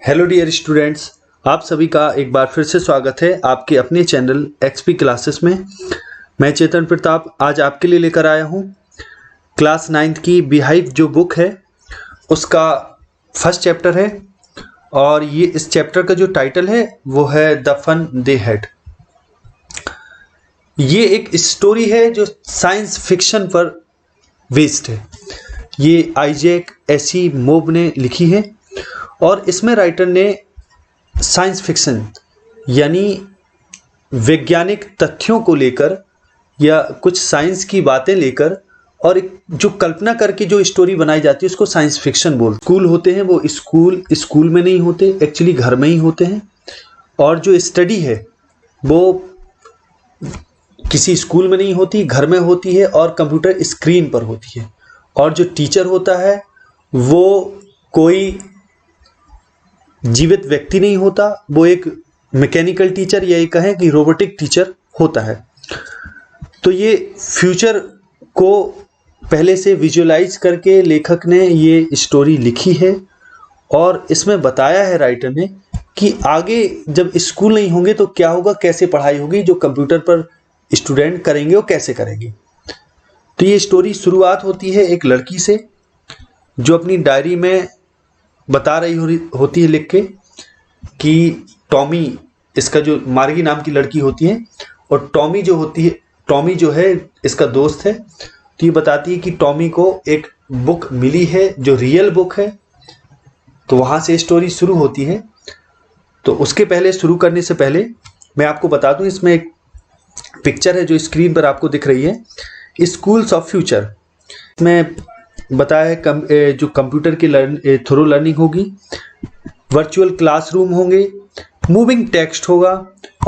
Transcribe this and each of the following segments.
Hello dear students, आप सभी का एक बार फिर से स्वागत है आपके अपने चैनल एक्सपी क्लासेस में। मैं चेतन प्रताप आज आपके लिए लेकर आया हूँ क्लास 9th की बिहाइव जो बुक है उसका फर्स्ट चैप्टर है। और ये इस चैप्टर का जो टाइटल है वो है द फन दे हैड। ये एक स्टोरी है जो साइंस फिक्शन पर बेस्ड है। ये आइजैक एसिमोव ने लिखी है और इसमें राइटर ने साइंस फिक्शन यानी वैज्ञानिक तथ्यों को लेकर या कुछ साइंस की बातें लेकर और एक जो कल्पना करके जो स्टोरी बनाई जाती है उसको साइंस फिक्शन बोलते हैं। स्कूल होते हैं वो स्कूल में नहीं होते, एक्चुअली घर में ही होते हैं। और जो स्टडी है वो किसी स्कूल में नहीं होती, घर में होती है और कंप्यूटर स्क्रीन पर होती है। और जो टीचर होता है वो कोई जीवित व्यक्ति नहीं होता, वो एक मैकेनिकल टीचर या ये कहें कि रोबोटिक टीचर होता है। तो ये फ्यूचर को पहले से विजुअलाइज करके लेखक ने ये स्टोरी लिखी है और इसमें बताया है राइटर ने कि आगे जब स्कूल नहीं होंगे तो क्या होगा, कैसे पढ़ाई होगी, जो कंप्यूटर पर स्टूडेंट करेंगे वो कैसे करेंगे। तो ये स्टोरी शुरुआत होती है एक लड़की से जो अपनी डायरी में बता रही होती है लिख के कि टॉमी, इसका जो मार्गी नाम की लड़की होती है और टॉमी जो है इसका दोस्त है। तो ये बताती है कि टॉमी को एक बुक मिली है जो रियल बुक है। तो वहाँ से स्टोरी शुरू होती है। तो उसके पहले शुरू करने से पहले मैं आपको बता दूं, इसमें एक पिक्चर है जो स्क्रीन पर आपको दिख रही है, स्कूल्स ऑफ फ्यूचर में बताया है जो कंप्यूटर के थ्रू लर्निंग होगी, वर्चुअल क्लासरूम होंगे, मूविंग टेक्स्ट होगा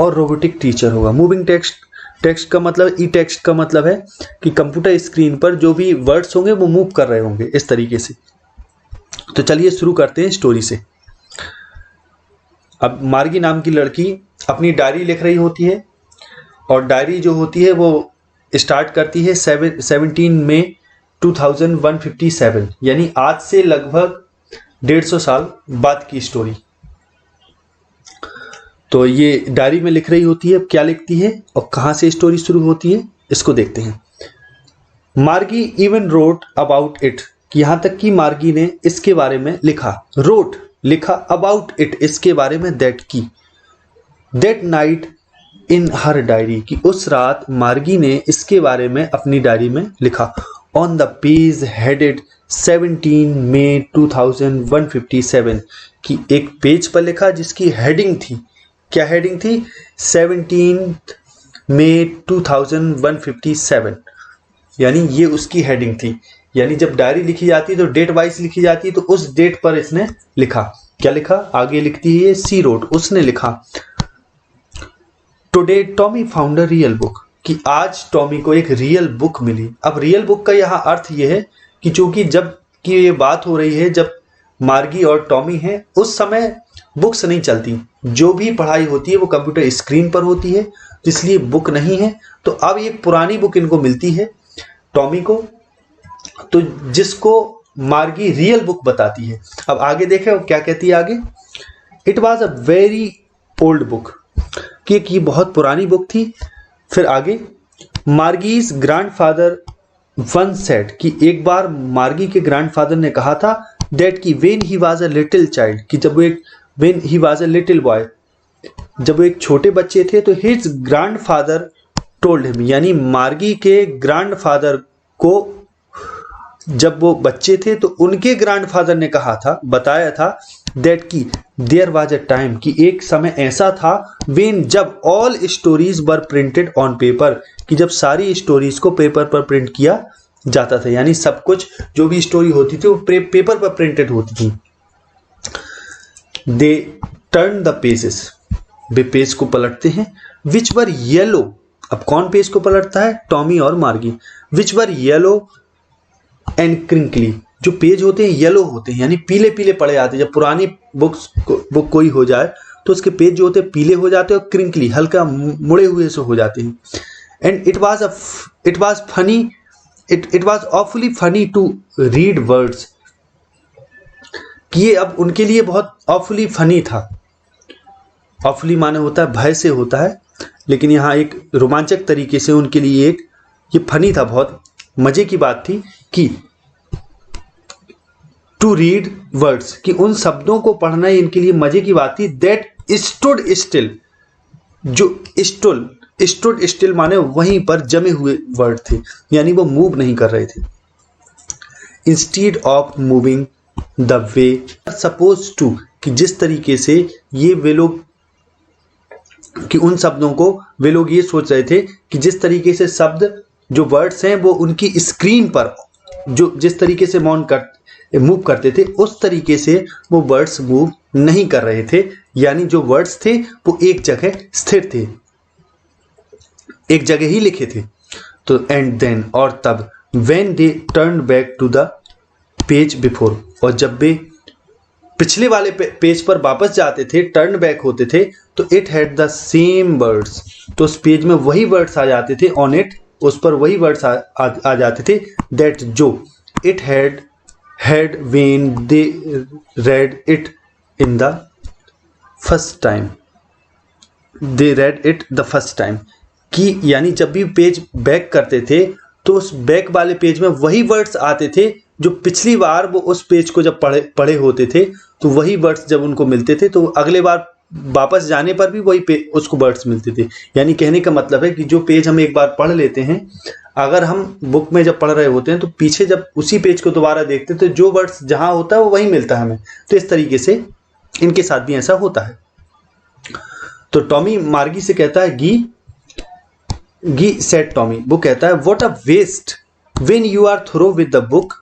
और रोबोटिक टीचर होगा। मूविंग टेक्स्ट का मतलब ई टेक्स्ट का मतलब है कि कंप्यूटर स्क्रीन पर जो भी वर्ड्स होंगे वो मूव कर रहे होंगे इस तरीके से। तो चलिए शुरू करते हैं स्टोरी से। अब मार्गी नाम की लड़की अपनी डायरी लिख रही होती है और डायरी जो होती है वो स्टार्ट करती है 17 मई 2157 यानी आज से लगभग 150 साल बाद की स्टोरी। तो ये डायरी में लिख रही होती है। क्या लिखती है और कहां से स्टोरी शुरू होती है इसको देखते हैं। मार्गी इवन रोट अबाउट इट, कि यहां तक कि मार्गी ने इसके बारे में लिखा अबाउट इट, इसके बारे में that night in her diary, कि उस रात मार्गी ने इसके बारे में अपनी डायरी में लिखा। ऑन द पेज हेडेड 17 मई 2157, कि एक पेज पर लिखा जिसकी हेडिंग थी, क्या हेडिंग थी, 17 मई 2157, यानी ये उसकी हेडिंग थी। यानी जब डायरी लिखी जाती है तो डेट वाइज लिखी जाती है, तो उस डेट पर इसने लिखा। क्या लिखा, आगे लिखती है सी रोट, उसने लिखा today Tommy found a real book, कि आज टॉमी को एक रियल बुक मिली। अब रियल बुक का यहाँ अर्थ ये है कि चूंकि जब की ये बात हो रही है जब मार्गी और टॉमी हैं, उस समय बुक्स नहीं चलती, जो भी पढ़ाई होती है वो कंप्यूटर स्क्रीन पर होती है, इसलिए बुक नहीं है। तो अब एक पुरानी बुक इनको मिलती है टॉमी को, तो जिसको मार्गी रियल बुक बताती है। अब आगे देखें क्या कहती है आगे, it was a very old book, कि ये बहुत पुरानी बुक थी। फिर आगे मार्गीज ग्रैंडफादर वन सेड, कि एक बार मार्गी के ग्रैंडफादर ने कहा था दैट कि when he was a little child, कि when he was a little boy, जब वो एक छोटे बच्चे थे तो हिज ग्रैंडफादर टोल्ड हिम, यानी मार्गी के ग्रैंडफादर को जब वो बच्चे थे तो उनके ग्रैंडफादर ने कहा था, बताया था दैट की देयर वाज अ टाइम, कि एक समय ऐसा था व्हेन जब all stories were printed on paper, कि जब सारी स्टोरीज को पेपर पर प्रिंट किया जाता था, यानी सब कुछ जो भी स्टोरी होती थी वो पेपर पर प्रिंटेड होती थी। They turn the pages, way page को पलटते हैं, विच वर येलो, अब कौन पेज को पलटता है, टॉमी और मार्गी, विच वर येलो एंड क्रिंकली, जो पेज होते हैं येलो होते हैं यानी पीले पीले पड़े आते हैं। जब पुरानी बुक कोई हो जाए तो उसके पेज जो होते हैं पीले हो जाते हैं और क्रिंकली हल्का मुड़े हुए से हो जाते हैं। And it was awfully funny to read words, कि ये अब उनके लिए बहुत ऑफुली फनी था। ऑफुली माने होता है भय से होता है, लेकिन यहाँ एक रोमांचक तरीके से उनके लिए एक ये फनी था, बहुत मजे की बात थी कि टू रीड वर्ड्स, कि उन शब्दों को पढ़ना इनके लिए मजे की बात थी। दैट स्टूड स्टिल, जो स्टूड स्टिल माने वहीं पर जमे हुए वर्ड थे, यानी वो मूव नहीं कर रहे थे। Instead of moving the way suppose to, कि जिस तरीके से ये वे लोग, कि उन शब्दों को वे लोग ये सोच रहे थे कि जिस तरीके से शब्द जो वर्ड्स हैं वो उनकी स्क्रीन पर जो जिस तरीके से मूव करते थे उस तरीके से वो वर्ड्स मूव नहीं कर रहे थे, यानी जो वर्ड्स थे वो एक जगह स्थिर थे, एक जगह ही लिखे थे। तो एंड देन, और तब, when they turn back to the page before, और जब वे पिछले वाले पेज पर वापस जाते थे, टर्न बैक होते थे, तो it had the same words, तो उस पेज में वही वर्ड्स आ जाते थे, ऑन इट, उस पर वही वर्ड्स आ जाते थे, दैट जो it had when they read it in the first time, they read it the first time, कि यानी जब भी पेज बैक करते थे तो उस बैक वाले पेज में वही वर्ड्स आते थे जो पिछली बार वो उस पेज को जब पढ़े होते थे, तो वही वर्ड्स जब उनको मिलते थे तो अगले बार वापस जाने पर भी वही उसको वर्ड्स मिलते थे। यानी कहने का मतलब है कि जो पेज हम एक बार पढ़ लेते हैं, अगर हम बुक में जब पढ़ रहे होते हैं तो पीछे जब उसी पेज को दोबारा देखते हैं तो जो वर्ड्स जहां होता है वो वही मिलता है हमें। तो इस तरीके से इनके साथ भी ऐसा होता है। तो टॉमी मार्गी से कहता है, गी सेड टॉमी, वो कहता है, what a waste when you are through with the book,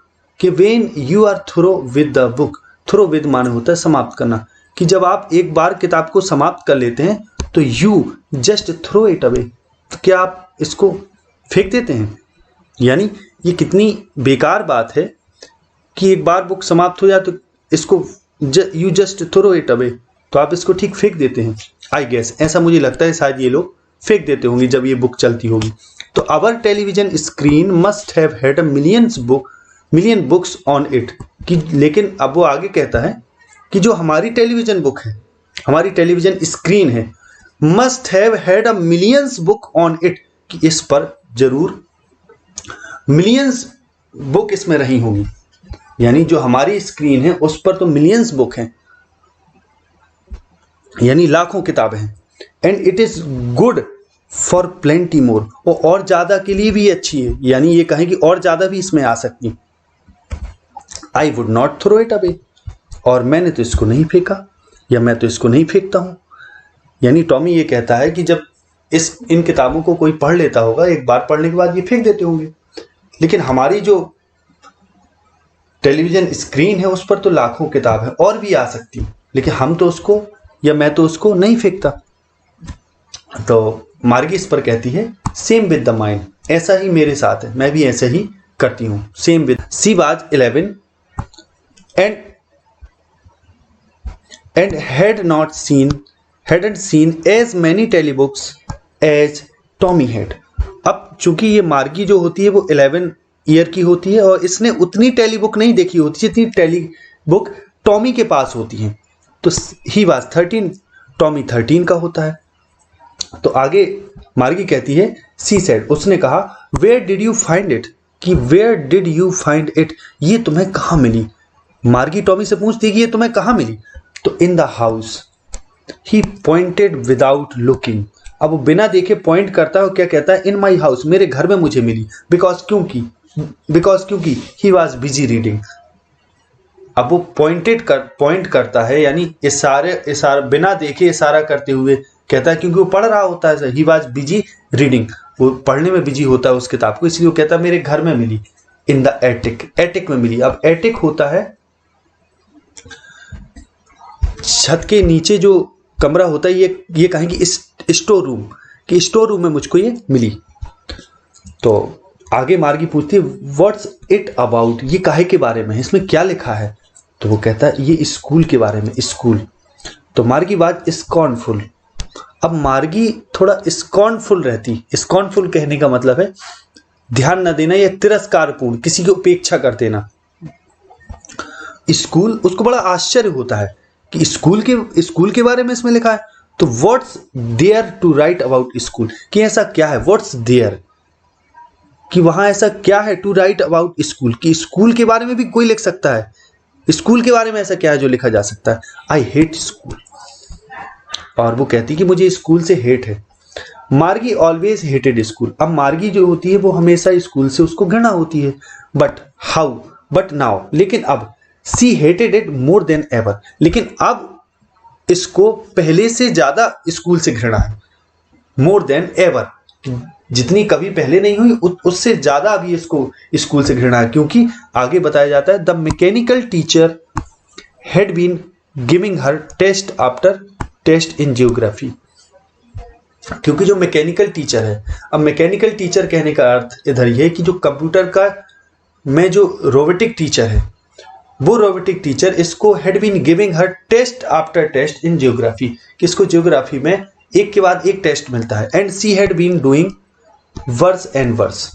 कि when you are through with the book, through with माने होता है समाप्त करना, कि जब आप एक बार किताब को समाप्त कर लेते हैं तो you just throw it away, तो क्या आप इसको फेंक देते हैं। यानी ये कितनी बेकार बात है कि एक बार बुक समाप्त हो जाए तो इसको you just throw it away, तो आप इसको ठीक फेंक देते हैं। आई गेस, ऐसा मुझे लगता है शायद ये लोग फेंक देते होंगे जब ये बुक चलती होगी। तो our television screen must have had million books on it, कि लेकिन अब वो आगे कहता है कि जो हमारी टेलीविजन बुक है, हमारी टेलीविजन स्क्रीन है, must have had a millions book on it, कि इस पर जरूर मिलियंस बुक इसमें रही होंगी। यानी जो हमारी स्क्रीन है उस पर तो मिलियंस बुक हैं, यानी लाखों किताबें हैं। And it is good for plenty more, और ज्यादा के लिए भी अच्छी है, यानी ये कहें कि और ज्यादा भी इसमें आ सकती। I would not throw it away, और मैंने तो इसको नहीं फेंका, या मैं तो इसको नहीं फेंकता हूं। यानी टॉमी ये कहता है कि जब इन किताबों को कोई पढ़ लेता होगा, एक बार पढ़ने के बाद ये फेंक देते होंगे, लेकिन हमारी जो टेलीविजन स्क्रीन है उस पर तो लाखों किताब है और भी आ सकती, लेकिन हम तो उसको, या मैं तो उसको नहीं फेंकता। तो मार्गी इस पर कहती है, सेम विद द माइंड, ऐसा ही मेरे साथ है, मैं भी ऐसे ही करती हूं। Same with she was 11 and hadn't seen as many telebooks as Tommy had। अब चूंकि ये मार्गी जो होती है वो 11 ईयर की होती है और इसने उतनी टेलीबुक नहीं देखी होती जितनी टेलीबुक टॉमी के पास होती है। तो ही वाज 13, टॉमी 13 का होता है। तो आगे मार्गी कहती है, सी सेड, उसने कहा, where did you find it, कि where did you find it, ये तुम्हें कहाँ मिली। मार्गी टॉमी से पूछती कि ये तुम्हें कहाँ मिली। तो in the house, he pointed without looking, अब वो बिना देखे पॉइंट करता है और क्या कहता है, इन माई हाउस, मेरे घर में मुझे मिली। बिकॉज क्योंकि ही वॉज बिजी रीडिंग। अब वो पॉइंट करता है, यानी इशारा बिना देखे इशारा करते हुए कहता है, क्योंकि वो पढ़ रहा होता है। ही वॉज बिजी रीडिंग, वो पढ़ने में बिजी होता है उस किताब को, इसलिए वो कहता है मेरे घर में मिली। इन द एटिक, एटिक में मिली। अब एटिक होता है छत के नीचे जो कमरा होता है, ये कहें कि स्टोर रूम, कि स्टोर रूम में मुझको ये मिली। तो आगे मार्गी पूछती है, व्हाट्स इट अबाउट, ये काहे के बारे में, इसमें क्या लिखा है। तो वो कहता है ये स्कूल के बारे में, स्कूल। तो मार्गी बात स्कॉर्नफुल। अब मार्गी थोड़ा स्कॉर्नफुल रहती। स्कॉर्नफुल कहने का मतलब है ध्यान न देना या तिरस्कारपूर्ण, किसी की उपेक्षा कर देना। स्कूल, उसको बड़ा आश्चर्य होता है कि स्कूल के बारे में इसमें लिखा है। तो what's there to write about school, कि ऐसा क्या है, व्हाट्स देयर, कि वहां ऐसा क्या है टू राइट अबाउट स्कूल, कि स्कूल के बारे में भी कोई लिख सकता है, स्कूल के बारे में ऐसा क्या है जो लिखा जा सकता है। आई हेट स्कूल, और वो कहती कि मुझे स्कूल से हेट है। मार्गी ऑलवेज हेटेड स्कूल, अब मार्गी जो होती है वो हमेशा स्कूल से उसको घृणा होती है। बट नाउ, लेकिन अब she hated it more than ever, लेकिन अब इसको पहले से ज्यादा स्कूल से घृणा है। मोर देन एवर, जितनी कभी पहले नहीं हुई उससे ज्यादा अभी इसको स्कूल से घृणा है, क्योंकि आगे बताया जाता है the mechanical teacher had been giving her test after test in geography, क्योंकि जो मैकेनिकल टीचर है, अब मैकेनिकल टीचर कहने का अर्थ इधर यह है कि जो कंप्यूटर का में जो रोबोटिक टीचर है, वो रोबोटिक टीचर इसको had been giving her test after test in geography, कि इसको जियोग्राफी में एक के बाद एक टेस्ट मिलता है। And she had been doing worse and worse,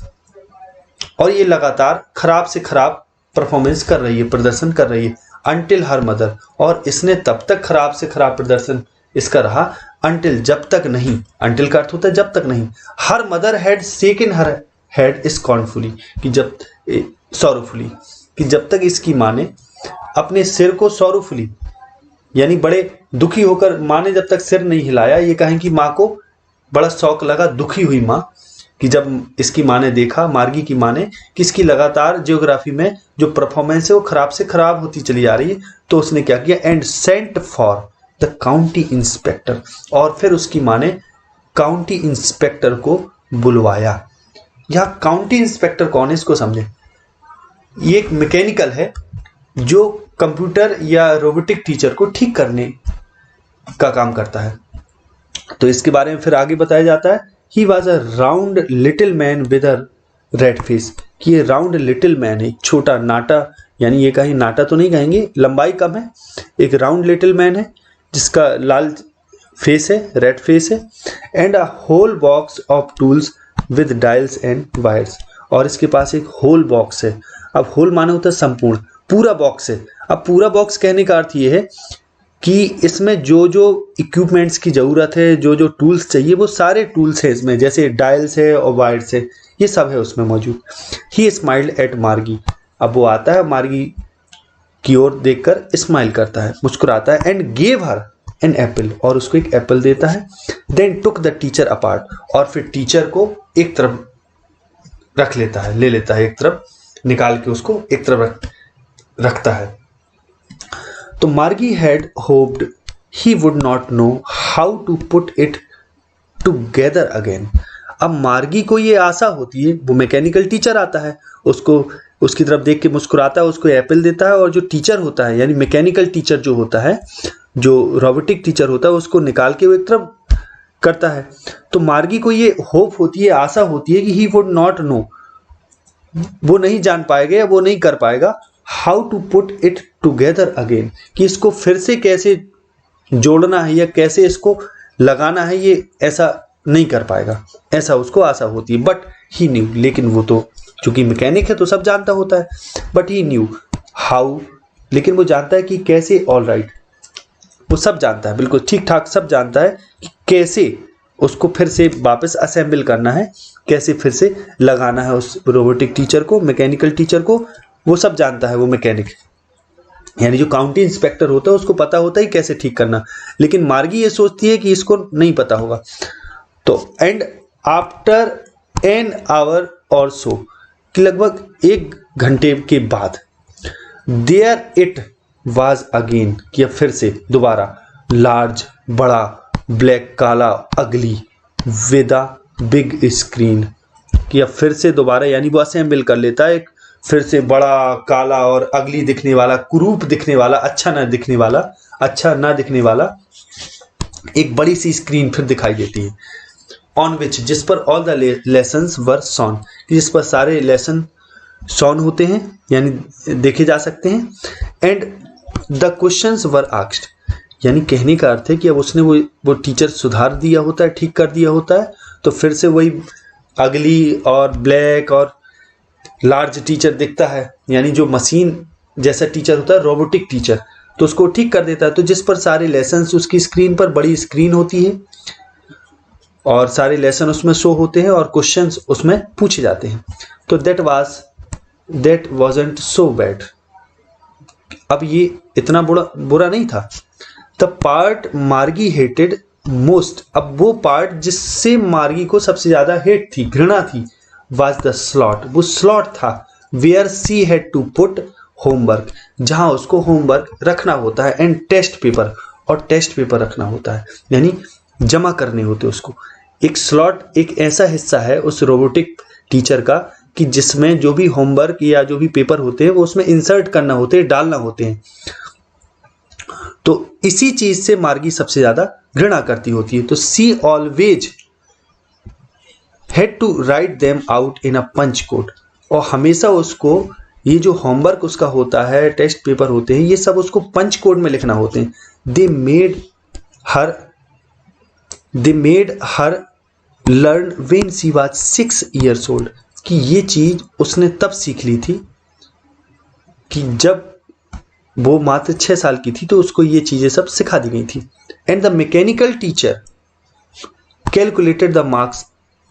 और ये लगातार खराब से खराब परफॉर्मेंस कर रही है, प्रदर्शन कर रही है। अंटिल हर मदर, और इसने तब तक खराब से खराब प्रदर्शन इसका रहा, अंटिल जब तक नहीं, अंटिल का अर्थ होता है जब तक नहीं, her mother had shaken her head scornfully, कि जब सॉरोफुली, कि जब तक इसकी माँ ने अपने सिर को सॉरोफुली, यानी बड़े दुखी होकर माँ ने जब तक सिर नहीं हिलाया, ये कहें कि माँ को बड़ा शौक लगा, दुखी हुई माँ, कि जब इसकी माँ ने देखा, मार्गी की माँ ने, कि इसकी लगातार जियोग्राफी में जो परफॉर्मेंस है वो खराब से खराब होती चली जा रही है, तो उसने क्या किया, and sent for the county inspector, और फिर उसकी माँ ने काउंटी इंस्पेक्टर को बुलवाया। यह काउंटी इंस्पेक्टर कौन है इसको समझे। ये एक मैकेनिकल है जो कंप्यूटर या रोबोटिक टीचर को ठीक करने का काम करता है। तो इसके बारे में फिर आगे बताया जाता है, he was a round little man with a red face, कि ये राउंड लिटिल मैन है, छोटा नाटा, यानी ये कहीं नाटा तो नहीं कहेंगे, लंबाई कम है, एक राउंड लिटिल मैन है जिसका लाल फेस है, रेड फेस है। And a whole box of tools with dials and wires, और इसके पास एक होल बॉक्स है। अब होल माने होता है संपूर्ण, पूरा बॉक्स है। अब पूरा बॉक्स कहने का अर्थ ये है कि इसमें जो जो इक्विपमेंट्स की ज़रूरत है, जो जो टूल्स चाहिए, वो सारे टूल्स हैं इसमें, जैसे डायल्स है और वायर्स है, ये सब है उसमें मौजूद। ही स्माइल्ड एट मार्गी, अब वो आता है मार्गी की ओर देखकर स्माइल करता है, मुस्कुराता है। And gave her an apple, और उसको एक एप्पल देता है। Then took the teacher apart, और फिर टीचर को एक तरफ रख लेता है, ले लेता है, एक तरफ निकाल के उसको एक तरफ रखता है। तो Margie had hoped he would not know how to put it together again. अब मार्गी को ये आशा होती है, वो मैकेनिकल टीचर आता है, उसको उसकी तरफ देख के मुस्कुराता है, उसको एप्पल देता है, और जो टीचर होता है यानी मैकेनिकल टीचर जो होता है, जो रोबोटिक टीचर होता है, उसको निकाल के वो एक तरफ करता है। तो मार्गी को ये होप होती है, आशा होती है कि ही वुड नॉट नो, वो नहीं जान पाएगा या वो नहीं कर पाएगा, how to put it together again, कि इसको फिर से कैसे जोड़ना है या कैसे इसको लगाना है, ये ऐसा नहीं कर पाएगा, ऐसा उसको आशा होती है। बट ही न्यू, लेकिन वो तो चूंकि मैकेनिक है तो सब जानता होता है। बट ही न्यू हाउ, लेकिन वो जानता है कि कैसे, ऑल राइट, वो सब जानता है, बिल्कुल ठीक ठाक सब जानता है कि कैसे उसको फिर से वापस असेंबल करना है, कैसे फिर से लगाना है उस रोबोटिक टीचर को, मैकेनिकल टीचर को, वो सब जानता है वो मैकेनिक, यानी जो काउंटी इंस्पेक्टर होता है उसको पता होता है कैसे ठीक करना। लेकिन मार्गी ये सोचती है कि इसको नहीं पता होगा। तो एंड आफ्टर एन आवर और सो, कि लगभग 1 घंटे के बाद, देयर इट वाज अगेन, कि अब फिर से दोबारा, लार्ज बड़ा, ब्लैक काला, अगली, विद अ बिग स्क्रीन, कि अब फिर से दोबारा, यानी वो असेंबल कर लेता है, फिर से बड़ा काला और अगली दिखने वाला, कुरूप दिखने वाला, अच्छा ना दिखने वाला एक बड़ी सी स्क्रीन फिर दिखाई देती है। ऑन विच, जिस पर all the lessons were shown, जिस पर सारे लेसन शॉन होते हैं यानी देखे जा सकते हैं। And the questions were asked, यानी कहने का अर्थ है कि अब उसने वो टीचर सुधार दिया होता है, ठीक कर दिया होता है, तो फिर से वही अगली और ब्लैक और लार्ज टीचर दिखता है, यानी जो मशीन जैसा टीचर होता है, रोबोटिक टीचर, तो उसको ठीक कर देता है। तो जिस पर सारे लेसन्स उसकी स्क्रीन पर, बड़ी स्क्रीन होती है और सारे लेसन उसमें शो होते हैं और क्वेश्चंस उसमें पूछे जाते हैं। तो दैट वाजंट सो बैड। अब ये इतना बुरा नहीं था। द पार्ट मार्गी हेटेड मोस्ट, अब वो पार्ट जिससे मार्गी को सबसे ज्यादा हेट थी, घृणा थी, वाज द स्लॉट, वो स्लॉट था, where she had to put homework, जहां उसको होमवर्क रखना होता है, एंड टेस्ट पेपर, और टेस्ट पेपर रखना होता है, यानी जमा करने होते उसको। एक स्लॉट एक ऐसा हिस्सा है उस रोबोटिक टीचर का कि जिसमें जो भी होमवर्क या जो भी पेपर होते हैं वो उसमें इंसर्ट करना होते हैं, डालना होते हैं। तो इसी चीज से मार्गी सबसे ज्यादा घृणा करती होती है। तो she always had to write them out in a punch code, और हमेशा उसको ये जो होमवर्क उसका होता है, टेस्ट पेपर होते हैं, ये सब उसको पंच कोड में लिखना होते हैं। They made her learn when she was 6 years old, कि ये चीज उसने तब सीख ली थी कि जब वो मात्र 6 साल की थी, तो उसको ये चीजें सब सिखा दी गई थी। And the mechanical teacher calculated the marks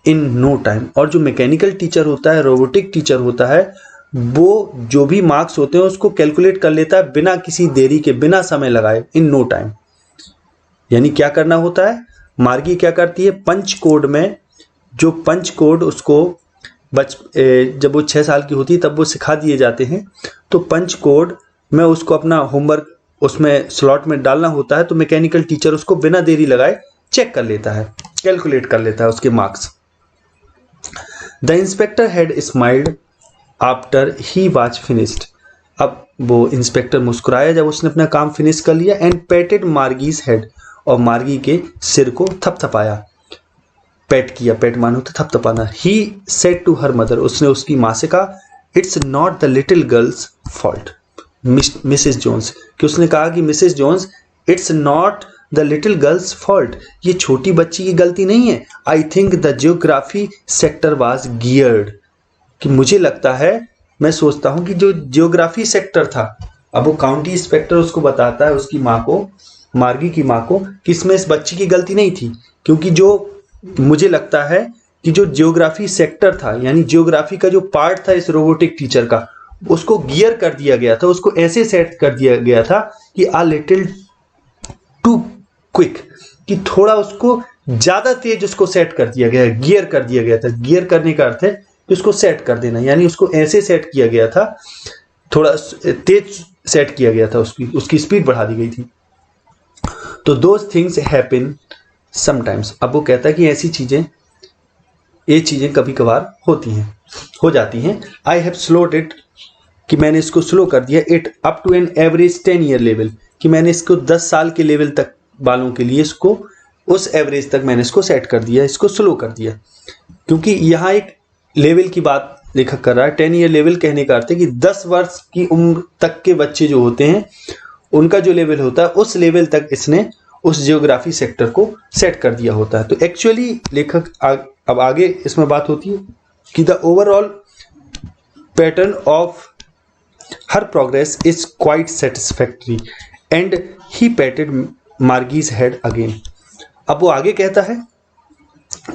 in no time, और जो मैकेनिकल टीचर होता है, रोबोटिक टीचर होता है, वो जो भी मार्क्स होते हैं उसको कैलकुलेट कर लेता है बिना किसी देरी के, बिना समय लगाए, इन नो टाइम। यानी क्या करना होता है, मार्गी क्या करती है, पंच कोड में, जो पंच कोड उसको जब वो 6 साल की होती है तब वो सिखा दिए जाते हैं, तो पंच कोड में उसको अपना होमवर्क उसमें स्लॉट में डालना होता है। तो मैकेनिकल टीचर उसको बिना देरी लगाए चेक कर लेता है, कैलकुलेट कर लेता है उसके marks. The inspector had smiled after he was finished, अब वो इंस्पेक्टर मुस्कुराया जब उसने अपना काम फिनिश कर लिया। एंड पेटेड मार्गीज हेड, और मार्गी के सिर को थपथपाया, पेट किया, पेट मानो तो थपथपाना। He said to her mother, उसने उसकी माँ से कहा, it's not the little girl's fault, Mrs Jones, कि उसने कहा कि Mrs Jones, it's not the little girl's fault, ये छोटी बच्ची की गलती नहीं है। I think the geography sector was geared, कि मुझे लगता है, मैं सोचता हूं कि जो जियोग्राफी सेक्टर था, अब वो काउंटी इंस्पेक्टर उसको बताता है, उसकी माँ को, मार्गी की माँ को, कि इसमें इस बच्ची की गलती नहीं थी, क्योंकि जो मुझे लगता है कि जो जियोग्राफी सेक्टर था, यानी जियोग्राफी का जो पार्ट था इस रोबोटिक टीचर का, उसको गियर कर दिया गया था, उसको ऐसे सेट कर दिया गया था कि आ लिटिल टू क्विक, कि थोड़ा उसको ज्यादा तेज उसको सेट कर दिया गया, गियर कर दिया गया था। गियर करने का अर्थ है कि उसको सेट कर देना, यानी उसको ऐसे सेट किया गया था, थोड़ा तेज सेट किया गया था, उसकी स्पीड बढ़ा दी गई थी। तो दोज थिंग्स हैपन समटाइम्स, अब वो कहता है कि ऐसी चीजें, ये चीजें कभी कभार होती हैं, हो जाती हैं। आई हैव स्लोड इट, कि मैंने इसको स्लो कर दिया, it up to an average 10 year level, कि मैंने इसको 10 साल के लेवल तक वालों के लिए इसको उस एवरेज तक मैंने इसको सेट कर दिया, इसको स्लो कर दिया। क्योंकि यहाँ एक लेवल की बात लेखक कर रहा है। 10 year लेवल कहने का अर्थ है कि 10 वर्ष की उम्र तक के बच्चे जो होते हैं उनका जो लेवल होता है, उस लेवल तक इसने उस जियोग्राफी सेक्टर को सेट कर दिया होता है। तो एक्चुअली लेखक अब आगे इसमें बात होती है कि the overall pattern of her progress is quite satisfactory and he patted Margie's head again. अब वो आगे कहता है,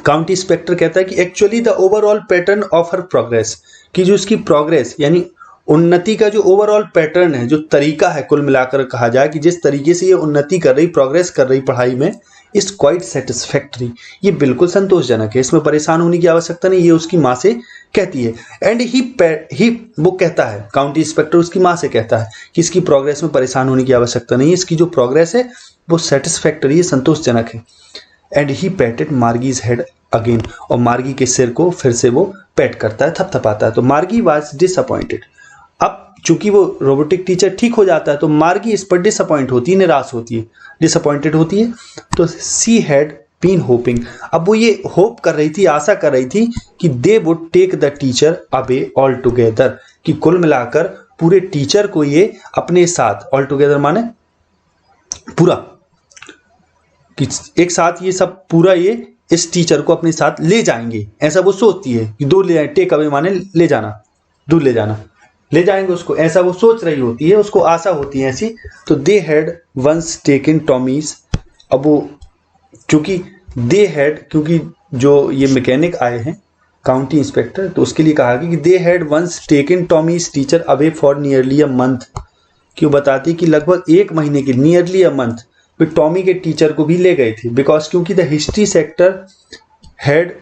काउंटी इंस्पेक्टर कहता है कि actually the overall pattern of her progress, कि जो इसकी प्रोग्रेस यानी उन्नति का जो ओवरऑल पैटर्न है, जो तरीका है, कुल मिलाकर कहा जाए कि जिस तरीके से ये उन्नति कर रही, प्रोग्रेस कर रही पढ़ाई में, इज क्वाइट सेटिस्फैक्टरी, ये बिल्कुल संतोषजनक है, इसमें परेशान होने की आवश्यकता नहीं, ये उसकी माँ से कहती है। एंड ही वो कहता है, काउंटी इंस्पेक्टर उसकी माँ से कहता है कि इसकी प्रोग्रेस में परेशान होने की आवश्यकता नहीं है, इसकी जो प्रोग्रेस है वो सेटिस्फैक्टरी है, संतोषजनक है। And he patted Margie's head again, और मार्गी के सिर को फिर से वो पैट करता है, थपथपाता है। तो मार्गी वाज डिसअपॉइंटेड। अब चूंकि वो रोबोटिक टीचर ठीक हो जाता है तो मार्गी इस पर डिसअपॉइंट होती है, निराश होती है, डिसअपॉइंटेड होती है। तो सी हैड बीन होपिंग, अब वो ये होप कर रही थी, आशा कर रही थी कि they would take the teacher away altogether, कि कुल मिलाकर पूरे टीचर को ये अपने साथ, ऑल टुगेदर माने पूरा, कि एक साथ ये सब पूरा ये इस टीचर को अपने साथ ले जाएंगे, ऐसा वो सोचती है कि दूर ले जाए, टेक अवे माने ले जाना, दूर ले जाना। ले जाएंगे उसको, ऐसा वो सोच रही होती है, उसको आशा होती है ऐसी। तो they had once taken Tommy's, अब वो चूंकि दे हैड, क्योंकि जो ये मैकेनिक आए हैं काउंटी इंस्पेक्टर, तो उसके लिए कहा कि they had once taken Tommy's teacher away for nearly a month, क्यों बताती कि लगभग 1 महीने के, नियरली अ मंथ, फिर टॉमी के टीचर को भी ले गए थे। बिकॉज क्योंकि the history sector had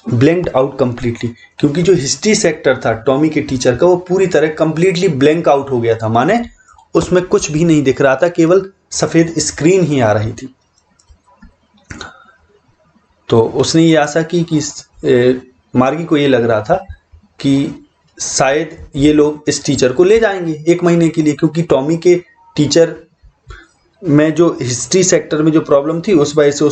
blanked out completely, क्योंकि जो हिस्ट्री सेक्टर था टॉमी के टीचर का वो पूरी तरह कंप्लीटली ब्लैंक आउट हो गया था, माने उसमें कुछ भी नहीं दिख रहा था, केवल सफेद स्क्रीन ही आ रही थी। तो उसने ये आशा की कि मार्गी को ये लग रहा था कि शायद ये लोग इस टीचर को ले जाएंगे 1 महीने के लिए, क्योंकि टॉमी के टीचर में जो हिस्ट्री सेक्टर में जो प्रॉब्लम थी उस वजह से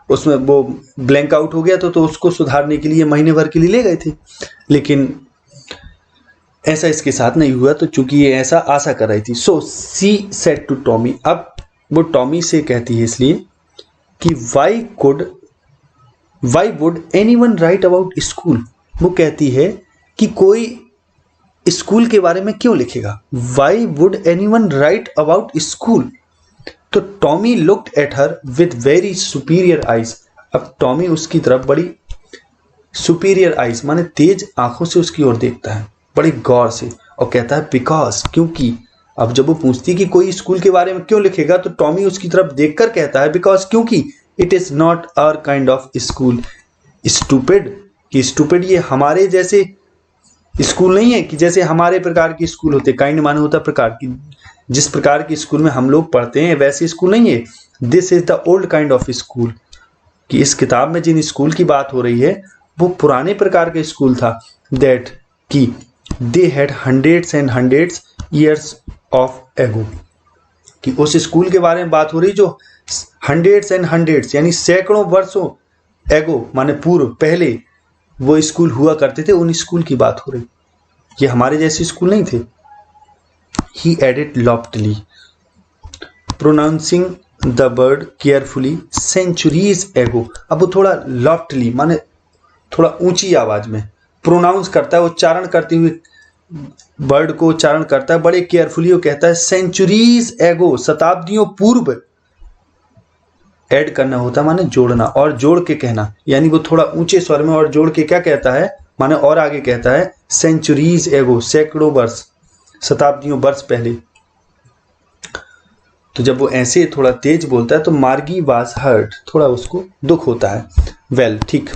उसमें वो ब्लैंक आउट हो गया था, तो उसको सुधारने के लिए महीने भर के लिए ले गए थे। लेकिन ऐसा इसके साथ नहीं हुआ, तो चूंकि ये ऐसा आशा कर रही थी। सो सी सेड टू टॉमी, अब वो टॉमी से कहती है इसलिए कि Y would anyone write about school, वो कहती है कि कोई स्कूल के बारे में क्यों लिखेगा, why would anyone write about school. तो Tommy looked at her with very superior eyes, अब टॉमी उसकी तरफ बड़ी सुपीरियर आइज माने तेज आंखों से उसकी ओर देखता है, बड़ी गौर से, और कहता है बिकॉज, क्योंकि। अब जब वो पूछती कि कोई स्कूल के बारे में क्यों लिखेगा, तो टॉमी उसकी तरफ देखकर कहता है बिकॉज, क्योंकि it is not our kind of school. Stupid, कि स्टूपिड ये हमारे जैसे स्कूल नहीं है, कि जैसे हमारे प्रकार के स्कूल होते, काइंड माने होता प्रकार की, जिस प्रकार के स्कूल में हम लोग पढ़ते हैं वैसे स्कूल नहीं है। This is the old kind of school, कि इस किताब में जिन स्कूल की बात हो रही है वो पुराने प्रकार का स्कूल था। दैट कि they had hundreds and hundreds years of एगो, कि उस स्कूल के बारे में बात हो रही जो हंड्रेड्स एंड हंड्रेड्स यानी सैकड़ों वर्षों एगो माने पूर्व, पहले वो स्कूल हुआ करते थे, उन स्कूल की बात हो रही, ये हमारे जैसे स्कूल नहीं थे। He added loftily, pronouncing the word carefully, centuries ago। अब वो थोड़ा loftily माने थोड़ा ऊंची आवाज में प्रोनाउंस करता है, उच्चारण करते हुए वर्ड को उच्चारण करता है बड़े केयरफुली। वो कहता है सेंचुरीज एगो, शताब्दियों पूर्व। ऐड करना होता माने जोड़ना, और जोड़ के कहना, यानी वो थोड़ा ऊंचे स्वर में और जोड़ के क्या कहता है माने और आगे कहता है सेंचुरीज एगो, सैकड़ों वर्ष, शताब्दियों वर्ष पहले। तो जब वो ऐसे थोड़ा तेज बोलता है तो मार्गी वाज हर्ट, थोड़ा उसको दुख होता है। वेल ठीक,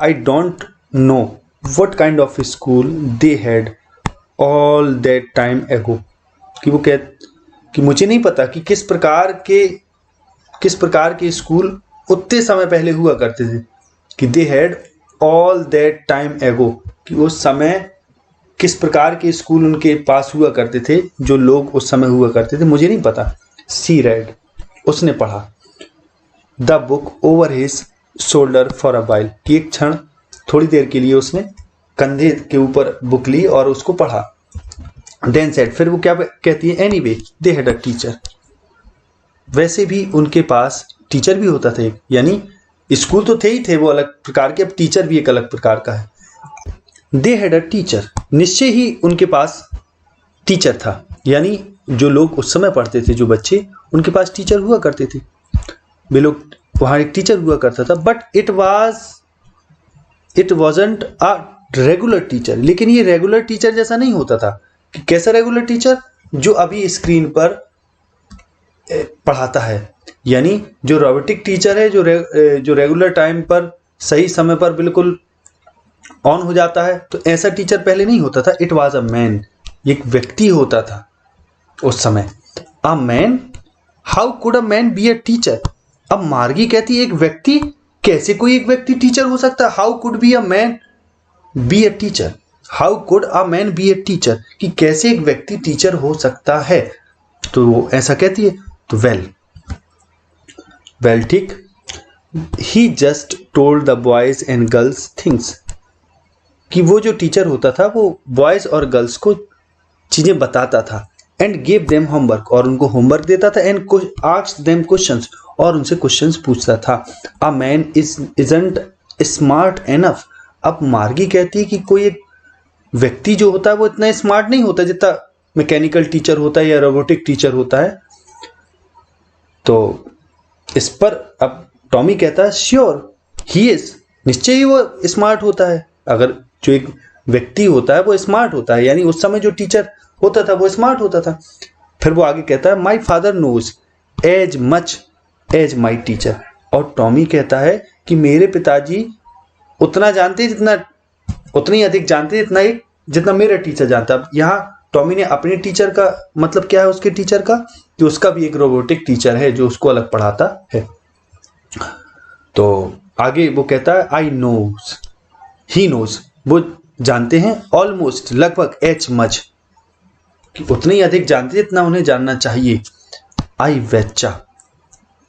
I don't know what kind of school they had all that time एगो, कि वो कह कि मुझे नहीं पता कि किस प्रकार के स्कूल उतने समय पहले हुआ करते थे, कि they had all that time एगो, कि उस समय किस प्रकार के स्कूल उनके पास हुआ करते थे, जो लोग उस समय हुआ करते थे, मुझे नहीं पता। सी रेड, उसने पढ़ा the book over his shoulder for a while, कि एक क्षण थोड़ी देर के लिए उसने कंधे के ऊपर बुक ली और उसको पढ़ा। देन सेड, फिर वो क्या कहती है, anyway they had a teacher, वैसे भी उनके पास टीचर भी होता था, यानी स्कूल तो थे ही थे वो अलग प्रकार के, अब टीचर भी एक अलग प्रकार का है। दे हैड अ टीचर, निश्चय ही उनके पास टीचर था, यानी जो लोग उस समय पढ़ते थे, जो बच्चे, उनके पास टीचर हुआ करते थे, वे लोग वहाँ एक टीचर हुआ करता था। But it wasn't a regular teacher, लेकिन ये रेगुलर टीचर जैसा नहीं होता था। कि कैसा रेगुलर टीचर, जो अभी स्क्रीन पर पढ़ाता है, यानी जो रोबोटिक टीचर है, जो रेगुलर टाइम पर सही समय पर बिल्कुल ऑन हो जाता है, तो ऐसा टीचर पहले नहीं होता था। इट वॉज अ मैन, एक व्यक्ति होता था उस समय। A man, how could a man be a teacher. अब मार्गी कहती है एक व्यक्ति, कैसे कोई एक व्यक्ति टीचर हो सकता है। How could be a man be a teacher, how could a man be a teacher, कि कैसे एक व्यक्ति टीचर हो सकता है। तो वो ऐसा कहती है। तो वेल ठीक, he just told the boys and girls things, कि वो जो टीचर होता था वो बॉयज और गर्ल्स को चीजें बताता था। एंड गिव देम होमवर्क, और उनको होमवर्क देता था। एंड आस्क्ड देम क्वेश्चंस, और उनसे क्वेश्चंस पूछता था। A man isn't smart enough. अब मार्गी कहती है कि कोई एक व्यक्ति जो होता है वो इतना स्मार्ट नहीं होता जितना मैकेनिकल टीचर होता है या रोबोटिक टीचर होता है। तो इस पर अब टॉमी कहता है श्योर ही इज, निश्चय ही वो स्मार्ट होता है। अगर जो एक व्यक्ति होता है वो स्मार्ट होता है, यानी उस समय जो टीचर होता था वो स्मार्ट होता था। फिर वो आगे कहता है my father knows as much as my teacher, और टॉमी कहता है कि मेरे पिताजी उतना जानते जितना, उतनी अधिक जानते जितना मेरा टीचर जानता। अब यहाँ टॉमी ने अपने टीचर का मतलब क्या है उसके टीचर का, कि उसका भी एक रोबोटिक टीचर है जो उसको अलग पढ़ाता है। तो आगे वो कहता है आई नोज ही नोज, वो जानते हैं ऑलमोस्ट लगभग एच मच, कि उतने ही अधिक जानते जितना उन्हें जानना चाहिए। आई वेचा,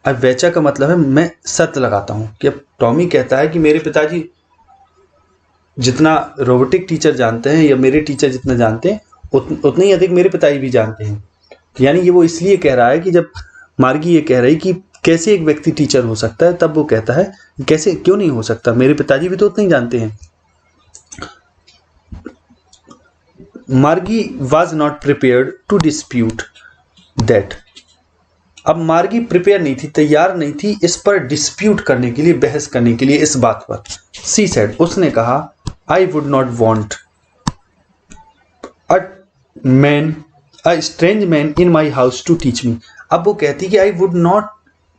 अब वेचा का मतलब है मैं शर्त लगाता हूं, कि अब टॉमी कहता है कि मेरे पिताजी जितना रोबोटिक टीचर जानते हैं या मेरे टीचर जितना जानते हैं उतने ही अधिक मेरे पिताजी भी जानते हैं। यानी ये वो इसलिए कह रहा है कि जब मार्गी ये कह रही कि कैसे एक व्यक्ति टीचर हो सकता है, तब वो कहता है कैसे, क्यों नहीं हो सकता, मेरे पिताजी भी तो उतना ही जानते हैं। Margie was not prepared to dispute that, अब मार्गी प्रिपेयर नहीं थी, तैयार नहीं थी इस पर डिस्प्यूट करने के लिए, बहस करने के लिए इस बात पर। सी सेड, उसने कहा I would not want a man a strange man in my house to teach me. अब वो कहती कि आई वुड नॉट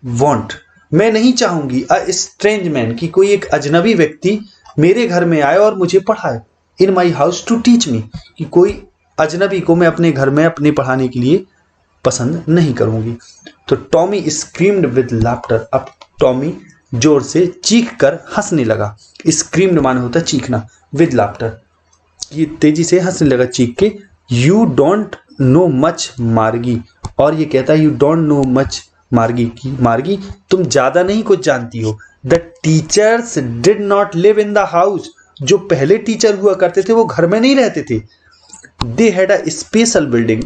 वॉन्ट, मैं नहीं चाहूंगी अ स्ट्रेंज मैन, कि कोई एक अजनबी व्यक्ति मेरे घर में आए और मुझे पढ़ाए। In my house to teach me, कि कोई अजनबी को मैं अपने घर में अपने पढ़ाने के लिए पसंद नहीं करूंगी। तो टॉमी स्क्रीम्ड विद लाफ्टर, अब टॉमी जोर से चीख कर हंसने लगा। स्क्रीम्ड माने होता है चीखना, विद लाफ्टर ये तेजी से हंसने लगा चीख के। यू डोंट नो मच मार्गी, और ये कहता है यू डोंट नो मच मार्गी, की मार्गी तुम ज्यादा नहीं कुछ जानती हो। The teachers did not live in the house, जो पहले टीचर हुआ करते थे वो घर में नहीं रहते थे। They had a special building,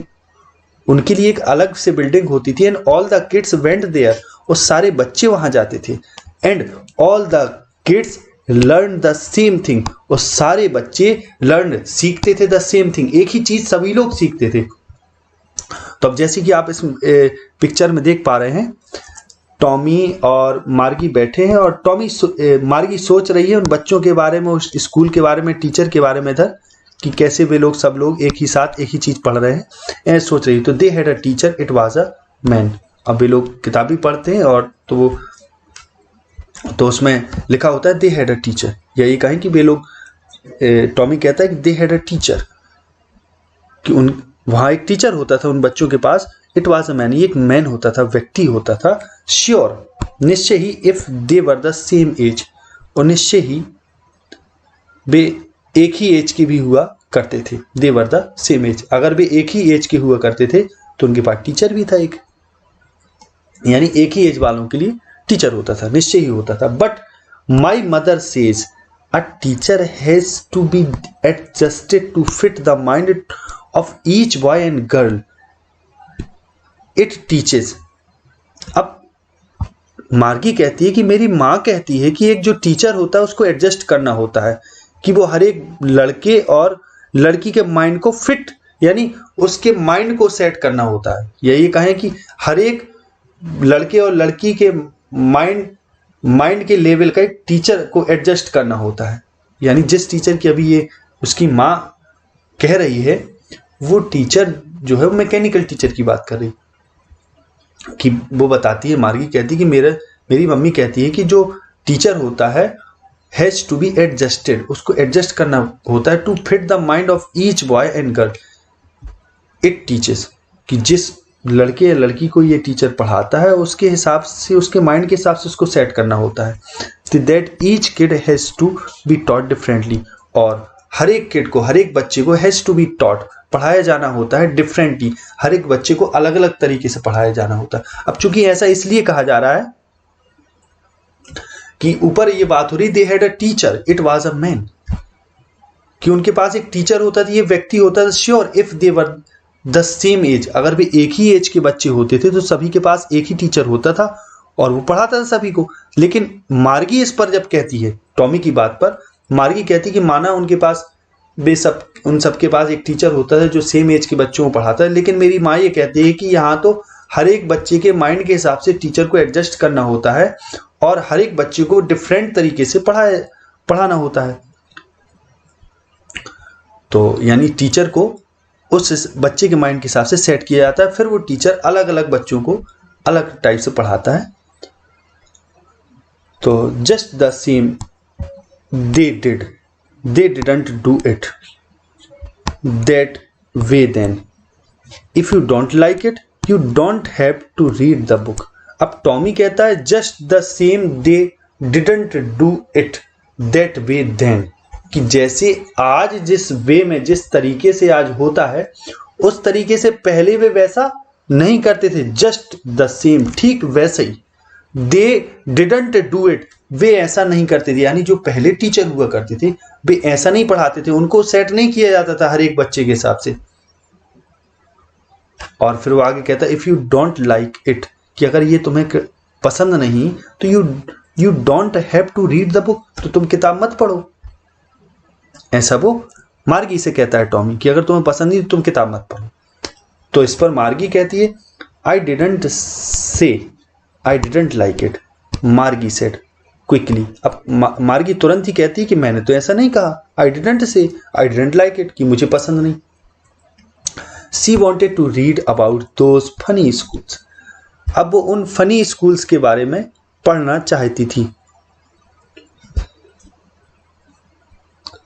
उनके लिए एक अलग से बिल्डिंग होती थी। And all the kids went there, और सारे बच्चे वहां जाते थे। And all the kids learn the same thing, और सारे बच्चे लर्न सीखते थे द सेम थिंग, एक ही चीज सभी लोग सीखते थे। तो अब जैसे कि आप इस पिक्चर में देख पा रहे हैं, टॉमी और मार्गी बैठे हैं, और मार्गी सोच रही है उन बच्चों के बारे में, उस स्कूल के बारे में, टीचर के बारे में इधर, कि कैसे वे लोग सब लोग एक ही साथ एक ही चीज पढ़ रहे हैं, ऐसे सोच रही। तो they had a teacher it was a man, अब वे लोग किताबी पढ़ते हैं और तो उसमें लिखा होता है दे हैड अ टीचर, या ये कहें कि वे लोग, टॉमी कहता है कि दे हैड अ टीचर, कि वहां एक टीचर होता था उन बच्चों के पास। इट वाज अ मैन, ये एक मैन होता था, व्यक्ति होता था। श्योर, निश्चय ही, if they were the same age, और निश्चय ही वे एक ही एज के भी हुआ करते थे। दे वर द सेम एज, अगर वे एक ही एज के हुआ करते थे तो उनके पास टीचर भी था एक, यानी एक ही एज वालों के लिए टीचर होता था, निश्चय ही होता था। But my mother says a teacher has to be adjusted to fit the mind of each boy and girl it teaches. अब मार्गी कहती है कि मेरी माँ कहती है कि एक जो टीचर होता है उसको एडजस्ट करना होता है, कि वो हर एक लड़के और लड़की के माइंड को फिट, यानी उसके माइंड को सेट करना होता है। या ये कहें कि हर एक लड़के और लड़की के माइंड के लेवल का एक टीचर को एडजस्ट करना होता है। यानी जिस टीचर की अभी ये उसकी माँ कह रही है, वो टीचर जो है वो मैकेनिकल टीचर की बात कर रही, कि वो बताती है, मार्गी कहती है कि मेरी मम्मी कहती है कि जो टीचर होता है हैज टू बी एडजस्टेड, उसको एडजस्ट करना होता है, to fit the mind of each boy and girl it teaches, कि जिस लड़के या लड़की को ये टीचर पढ़ाता है उसके हिसाब से, उसके माइंड के हिसाब से उसको सेट करना होता है। That each kid has to be taught differently, और हर एक किड को, हर एक बच्चे को हैज टू बी टॉट, पढ़ाया जाना होता है डिफरेंटली, हर एक बच्चे को अलग अलग तरीके से पढ़ाया जाना होता है। अब चूंकि ऐसा इसलिए कहा जा रहा है कि ऊपर ये बात हो रही, दे had a teacher it was a man, कि उनके पास एक टीचर होता था, ये व्यक्ति होता था। Sure, if they were the same age, अगर वे एक ही एज के बच्चे होते थे तो सभी के पास एक ही टीचर होता था और वो पढ़ाता था सभी को। लेकिन मार्गी इस पर जब कहती है, टॉमी की बात पर मार्गी कहती कि माना उनके पास वे सब उन सब के पास एक टीचर होता है जो सेम एज के बच्चों को पढ़ाता है, लेकिन मेरी माँ ये कहती है कि यहाँ तो हर एक बच्चे के माइंड के हिसाब से टीचर को एडजस्ट करना होता है और हर एक बच्चे को डिफरेंट तरीके से पढ़ाना होता है। तो यानी टीचर को उस बच्चे के माइंड के हिसाब से सेट किया जाता है, फिर वो टीचर अलग अलग बच्चों को अलग टाइप से पढ़ाता है। तो just the same they didn't do it that way then, if you don't like it you don't have to read the book. अब टॉमी कहता है just the same they didn't do it that way then, कि जैसे आज जिस वे में, जिस तरीके से आज होता है, उस तरीके से पहले वे वैसा नहीं करते थे। जस्ट द सेम, ठीक वैसे ही। दे डिडंट डू इट, वे ऐसा नहीं करते थे, यानी जो पहले टीचर हुआ करते थे वे ऐसा नहीं पढ़ाते थे, उनको सेट नहीं किया जाता था हर एक बच्चे के हिसाब से। और फिर वो आगे कहता है if you don't like it, कि अगर ये तुम्हें पसंद नहीं तो you don't have to read the book, तो तुम किताब मत पढ़ो। ऐसा वो मार्गी से कहता है टॉमी कि अगर तुम्हें पसंद नहीं तो तुम किताब मत पढ़ो। तो इस पर मार्गी कहती है I didn't say I didn't like it, मार्गी सेड क्विकली। अब मार्गी तुरंत ही कहती है कि मैंने तो ऐसा नहीं कहा, I didn't say I didn't like it, कि मुझे पसंद नहीं। She wanted to read about those funny schools, अब वो उन फनी स्कूल्स के बारे में पढ़ना चाहती थी।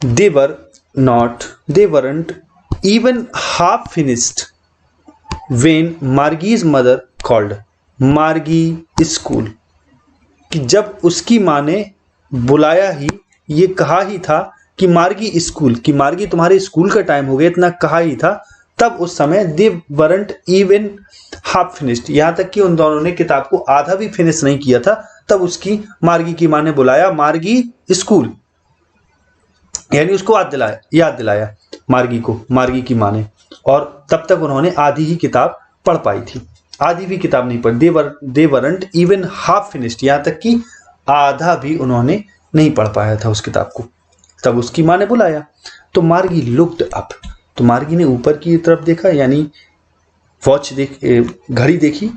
They weren't even half finished when Margie's mother called Margie school, कि जब उसकी माँ ने बुलाया ही, ये कहा ही था कि मार्गी स्कूल, कि मार्गी तुम्हारे स्कूल का टाइम हो गया, इतना कहा ही था, तब उस समय they weren't even half finished, यहाँ तक कि उन दोनों ने किताब को आधा भी फिनिश नहीं किया था, तब उसकी मार्गी की माँ ने बुलाया मार्गी स्कूल, यानी उसको याद दिलाया मार्गी को, मार्गी की माँ ने। और तब तक उन्होंने आधी ही किताब पढ़ पाई थी, आधी भी किताब नहीं पढ़ी। They weren't even half finished, यहाँ तक कि आधा भी उन्होंने नहीं पढ़ पाया था उस किताब को। तब उसकी माँ ने बुलाया तो मार्गी लुक्ड अप, तो मार्गी ने ऊपर की तरफ देखा, यानी घड़ी देखी,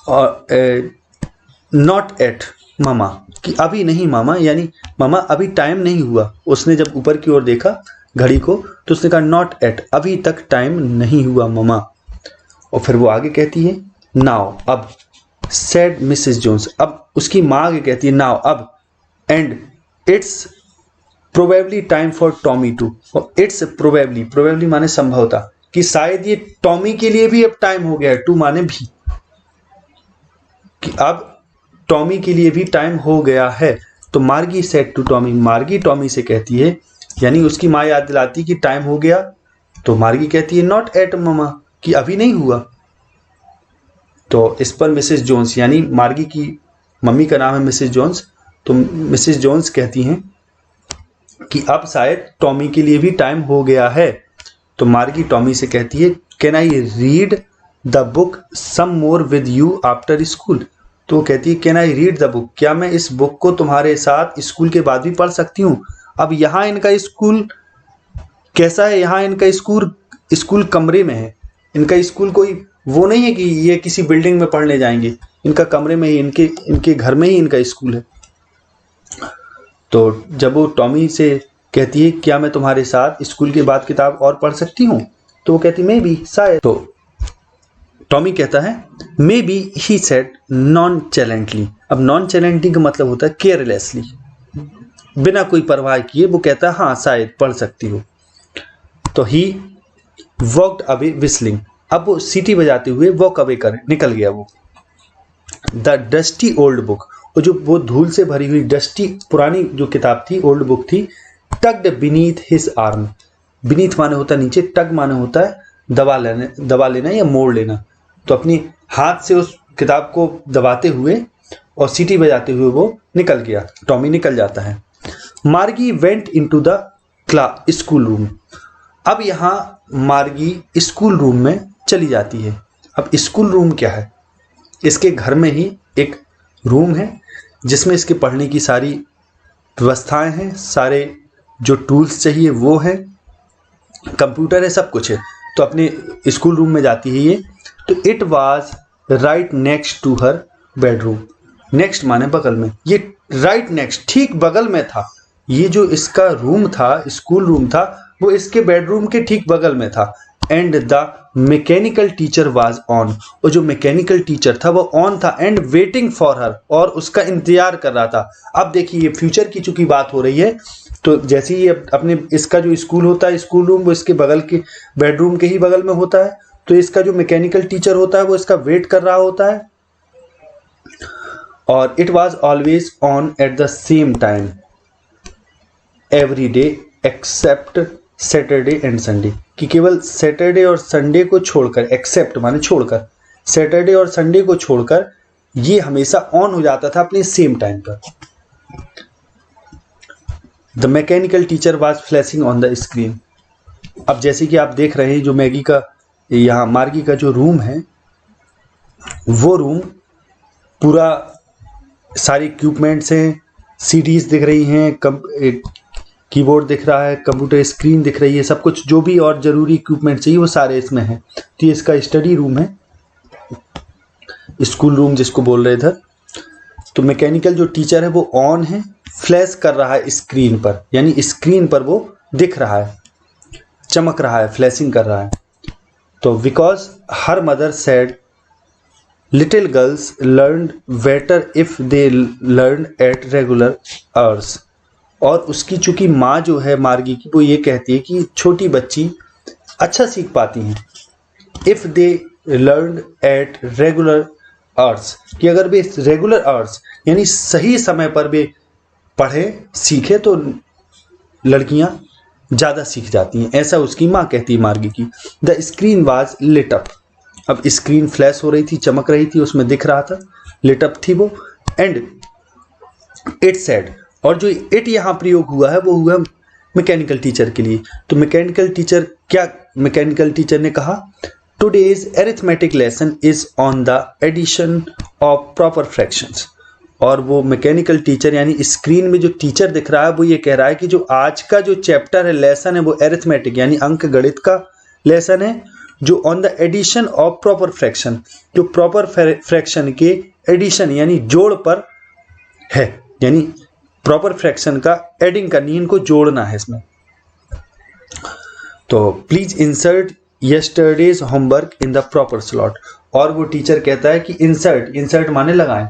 और नॉट एट मामा, कि अभी नहीं मामा, यानी मामा अभी टाइम नहीं हुआ। उसने जब ऊपर की ओर देखा घड़ी को तो उसने कहा नॉट एट, अभी तक टाइम नहीं हुआ मामा। और फिर वो आगे कहती है नाउ अब, सेड मिसेस जोन्स, अब उसकी माँ आगे कहती है नाउ अब, and it's probably time for Tommy to, और इट्स प्रोबेबली माने संभवतः, कि शायद ये टॉमी के लिए भी अब टाइम हो गया है, टू माने भी, कि अब टॉमी के लिए भी टाइम हो गया है। तो मार्गी सेड टू टॉमी, मार्गी टॉमी से कहती है, यानी उसकी माँ याद दिलाती कि टाइम हो गया, तो मार्गी कहती है नॉट एट ममा, कि अभी नहीं हुआ। तो इस पर मिसेस जोन्स, यानी मार्गी की मम्मी का नाम है मिसेस जोन्स, तो मिसेस जोन्स कहती हैं कि अब शायद टॉमी के लिए भी टाइम हो गया है। तो मार्गी टॉमी से कहती है can I read the book some more with you after school, तो वो कहती है can I read the book, क्या मैं इस बुक को तुम्हारे साथ स्कूल के बाद भी पढ़ सकती हूँ। अब यहाँ इनका स्कूल कैसा है, यहाँ इनका स्कूल कमरे में है, इनका स्कूल कोई वो नहीं है कि ये किसी बिल्डिंग में पढ़ने जाएंगे, इनका कमरे में ही, इनके घर में ही इनका स्कूल है। तो जब वो टॉमी से कहती है क्या मैं तुम्हारे साथ स्कूल के बाद किताब और पढ़ सकती हूँ, तो वो कहती मे बी, शायद। तो टॉमी कहता है maybe, he said nonchalantly. अब नॉन चैलेंटली का मतलब होता है केयरलेसली, बिना कोई परवाह किए वो कहता है हाँ शायद पढ़ सकती हो। तो ही वॉकड अवे विस्लिंग, अब वो सीटी बजाते हुए वॉक अवे कर निकल गया। वो द डस्टी ओल्ड बुक, और जो वो धूल से भरी हुई डस्टी पुरानी जो किताब थी, ओल्ड बुक थी, tugged beneath his arm, beneath माने होता है नीचे, टग माने होता है दबा लेना या मोड़ लेना। तो अपनी हाथ से उस किताब को दबाते हुए और सीटी बजाते हुए वो निकल गया, टॉमी निकल जाता है। मार्गी went into the school room, अब यहाँ मार्गी स्कूल रूम में चली जाती है। अब स्कूल रूम क्या है, इसके घर में ही एक रूम है जिसमें इसके पढ़ने की सारी व्यवस्थाएं हैं, सारे जो टूल्स चाहिए वो है, कंप्यूटर है, सब कुछ है। तो अपने स्कूल रूम में जाती है ये। तो it was right next to her bedroom. Next माने बगल में, ये राइट नेक्स्ट ठीक बगल में था। ये जो इसका रूम था, स्कूल रूम था, वो इसके बेडरूम के ठीक बगल में था। And the mechanical teacher was on, और जो मैकेनिकल टीचर था वो ऑन था, एंड वेटिंग फॉर हर, और उसका इंतजार कर रहा था। अब देखिए ये फ्यूचर की चूंकि बात हो रही है, तो जैसे ही अपने इसका जो स्कूल होता है, स्कूल रूम, वो इसके बगल के बेडरूम के ही बगल में होता है। तो इसका जो मैकेनिकल टीचर होता है वो इसका वेट कर रहा होता है। और it was always on at the same time every day except Saturday and Sunday, कि केवल सैटरडे और संडे को छोड़कर, एक्सेप्ट माने छोड़कर, सैटरडे और संडे को छोड़कर ये हमेशा ऑन हो जाता था अपने सेम टाइम पर। The mechanical teacher was flashing on the screen. अब जैसे कि आप देख रहे हैं जो मैगी का, यहाँ मार्गी का जो रूम है, वो रूम पूरा सारे इक्विपमेंट्स हैं, सीडीज दिख रही हैं, कीबोर्ड दिख रहा है, कंप्यूटर स्क्रीन दिख रही है, सब कुछ जो भी और ज़रूरी इक्विपमेंट चाहिए वो सारे इसमें हैं। तो ये इसका स्टडी रूम है, स्कूल रूम जिसको बोल रहे इधर। तो मैकेनिकल जो टीचर है वो ऑन है, फ्लैश कर रहा है स्क्रीन पर, यानी स्क्रीन पर वो दिख रहा है, चमक रहा है, फ्लैशिंग कर रहा है। तो because her mother said little girls learn better if they learn at regular hours, और उसकी चूंकि माँ जो है मार्गी की, वो ये कहती है कि छोटी बच्ची अच्छा सीख पाती हैं if they learn at regular hours, कि अगर वे रेगुलर आवर्स यानी सही समय पर वे पढ़े सीखे तो लड़कियां ज़्यादा सीख जाती हैं, ऐसा उसकी माँ कहती है मार्गी की। The screen was lit up, अब स्क्रीन फ्लैश हो रही थी, चमक रही थी, उसमें दिख रहा था, लिट अप थी वो। एंड इट सेड, और जो इट यहाँ प्रयोग हुआ है वो हुआ मैकेनिकल टीचर के लिए। तो मैकेनिकल टीचर क्या, मैकेनिकल टीचर ने कहा today's arithmetic lesson is on the addition of proper fractions, और वो मैकेनिकल टीचर यानी स्क्रीन में जो टीचर दिख रहा है वो ये कह रहा है कि जो आज का जो चैप्टर है, लेसन है, वो अरिथमेटिक यानी अंक गणित का लेसन है, जो on the addition of proper fraction, जो प्रॉपर फ्रैक्शन के एडिशन यानी जोड़ पर है, यानी प्रॉपर फ्रैक्शन का एडिंग करनी है, इनको जोड़ना है इसमें। तो please insert yesterday's homework in the proper slot, और वो टीचर कहता है कि इंसर्ट माने लगाएं,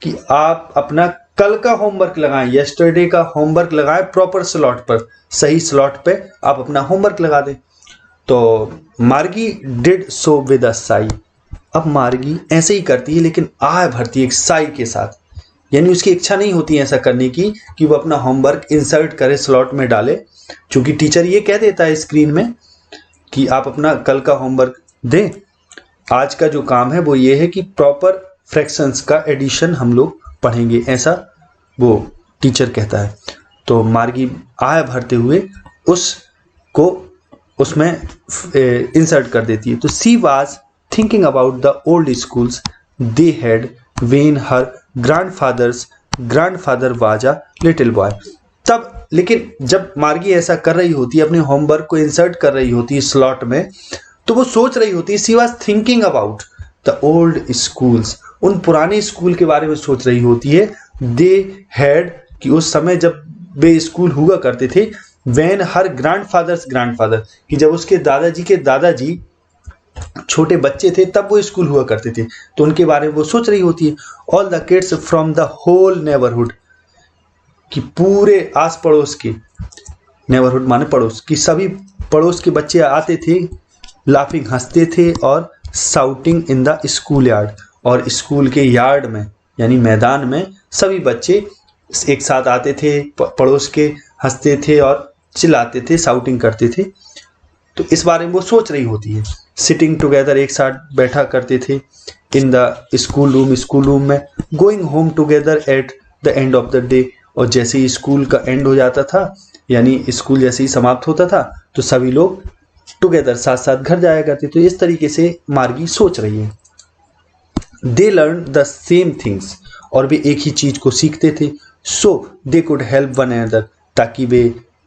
कि आप अपना कल का होमवर्क लगाएं, यस्टरडे का होमवर्क लगाएं प्रॉपर स्लॉट पर, सही स्लॉट पे आप अपना होमवर्क लगा दें। तो मार्गी did so with a Sai, अब मार्गी ऐसे ही करती है लेकिन आह भरती है एक साई के साथ, यानी उसकी इच्छा नहीं होती है ऐसा करने की कि वो अपना होमवर्क इंसर्ट करे, स्लॉट में डाले, क्योंकि टीचर ये कह देता है स्क्रीन में कि आप अपना कल का होमवर्क दें। आज का जो काम है वो ये है कि प्रॉपर फ्रैक्शंस का एडिशन हम लोग पढ़ेंगे, ऐसा वो टीचर कहता है। तो मार्गी आय भरते हुए उसको उसमें इंसर्ट कर देती है। तो she was thinking about the old schools they had when her grandfather was a little boy. तब लेकिन जब मार्गी ऐसा कर रही होती है, अपने होमवर्क को इंसर्ट कर रही होती है स्लॉट में, तो वो सोच रही होती है, she was thinking about the old schools, उन पुराने स्कूल के बारे में सोच रही होती है। दे हैड, कि उस समय जब वे स्कूल हुआ करते थे, व्हेन हर ग्रैंडफादर, कि जब उसके दादाजी के दादाजी छोटे बच्चे थे तब वो स्कूल हुआ करते थे, तो उनके बारे में वो सोच रही होती है। All the kids from the whole neighbourhood, कि पूरे आस पड़ोस के, नेबरहुड माने पड़ोस, कि सभी पड़ोस के बच्चे आते थे, लाफिंग हंसते थे, और shouting in the school yard, और स्कूल के यार्ड में यानी मैदान में सभी बच्चे एक साथ आते थे, पड़ोस के हंसते थे और चिल्लाते थे, साउटिंग करते थे। तो इस बारे में वो सोच रही होती है। सिटिंग टुगेदर, एक साथ बैठा करते थे, इन द स्कूल रूम में, going home together at the end of the day, और जैसे ही स्कूल का एंड हो जाता था, यानी स्कूल जैसे ही समाप्त होता था, तो सभी लोग टुगेदर साथ साथ घर जाया करते। तो इस तरीके से मार्गी सोच रही है। They learn the same things, और वे एक ही चीज को सीखते थे। So they could help one another, ताकि वे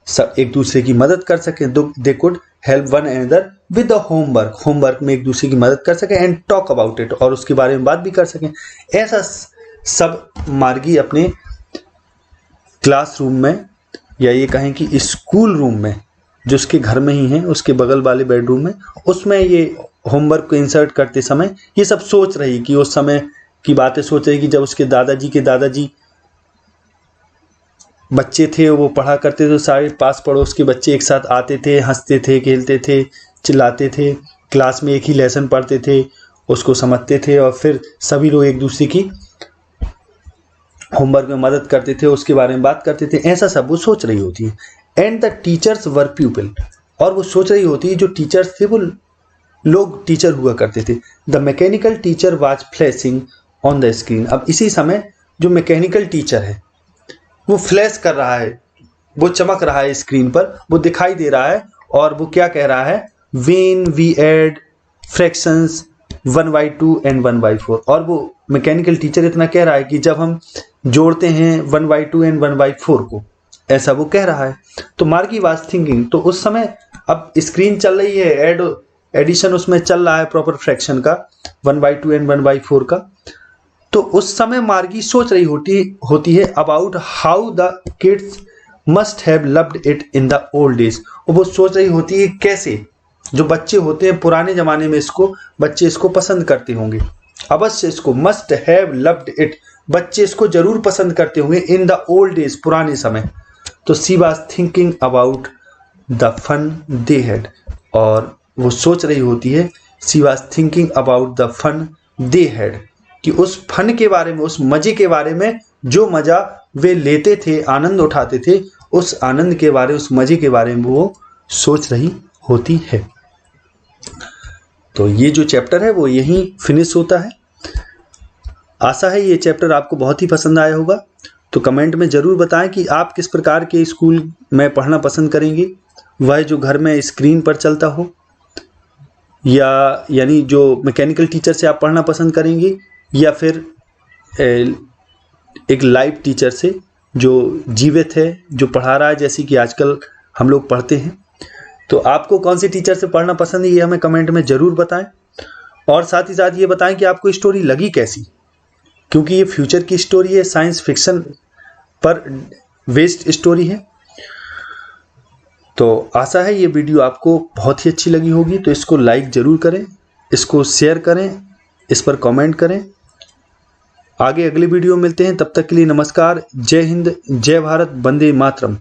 सब एक दूसरे की मदद कर सकें, they could help one another with the homework, homework में एक दूसरे की मदद कर सकें, एंड टॉक अबाउट इट, और उसके बारे में बात भी कर सकें। ऐसा सब मार्गी अपने क्लासरूम में, या ये कहें कि स्कूल रूम में, जो उसके घर में ही है, उसके बगल वाले बेडरूम में, उसमें ये होमवर्क को इंसर्ट करते समय ये सब सोच रही कि उस समय की बातें सोच रही कि जब उसके दादाजी बच्चे थे, वो पढ़ा करते थे, सारे पास पड़ोस के बच्चे एक साथ आते थे, हंसते थे, खेलते थे, चिल्लाते थे, क्लास में एक ही लेसन पढ़ते थे, उसको समझते थे, और फिर सभी लोग एक दूसरे की होमवर्क में मदद करते थे, उसके बारे में बात करते थे। ऐसा सब वो सोच रही होती है। एंड द टीचर्स वर प्यूपिल, और वो सोच रही होती है जो टीचर्स थे वो लोग टीचर हुआ करते थे। The mechanical teacher was flashing on the screen, अब इसी समय जो मैकेनिकल टीचर है वो फ्लैश कर रहा है, वो चमक रहा है स्क्रीन पर, वो दिखाई दे रहा है, और वो क्या कह रहा है, when we add fractions 1/2 and 1/4, और वो मैकेनिकल टीचर इतना कह रहा है कि जब हम जोड़ते हैं 1/2 एंड 1/4 को, ऐसा वो कह रहा है। तो मार्गी वाज थिंकिंग, तो उस समय अब स्क्रीन चल रही है, एडिशन उसमें चल रहा है प्रॉपर फ्रैक्शन का, 1/2 एंड 1/4 का। तो उस समय मार्गी सोच रही होती है about how the kids must have loved it in the old days, और वो सोच रही होती है कैसे जो बच्चे होते हैं पुराने जमाने में बच्चे इसको पसंद करते होंगे, अवश्य इसको, मस्ट हैव लव्ड इट, बच्चे इसको जरूर पसंद करते होंगे, इन द ओल्ड डेज, पुराने समय। तो she was thinking about the fun they had, और वो सोच रही होती है, she was thinking about the fun they had, कि उस फन के बारे में, उस मजे के बारे में, जो मजा वे लेते थे, आनंद उठाते थे, उस आनंद के बारे, उस मजे के बारे में वो सोच रही होती है। तो ये जो चैप्टर है वो यहीं फिनिश होता है। आशा है ये चैप्टर आपको बहुत ही पसंद आया होगा। तो कमेंट में ज़रूर बताएं कि आप किस प्रकार के स्कूल में पढ़ना पसंद करेंगे, वह जो घर में स्क्रीन पर चलता हो, या यानी जो मैकेनिकल टीचर से आप पढ़ना पसंद करेंगे, या फिर एक लाइव टीचर से जो जीवित है, जो पढ़ा रहा है, जैसे कि आजकल हम लोग पढ़ते हैं। तो आपको कौन से टीचर से पढ़ना पसंद है ये हमें कमेंट में ज़रूर बताएं, और साथ ही साथ ये बताएं कि आपको स्टोरी लगी कैसी, क्योंकि ये फ्यूचर की स्टोरी है, साइंस फिक्शन पर बेस्ड स्टोरी है। तो आशा है ये वीडियो आपको बहुत ही अच्छी लगी होगी। तो इसको लाइक ज़रूर करें, इसको शेयर करें, इस पर कमेंट करें। आगे अगली वीडियो मिलते हैं, तब तक के लिए नमस्कार, जय हिंद, जय भारत, वंदे मातरम।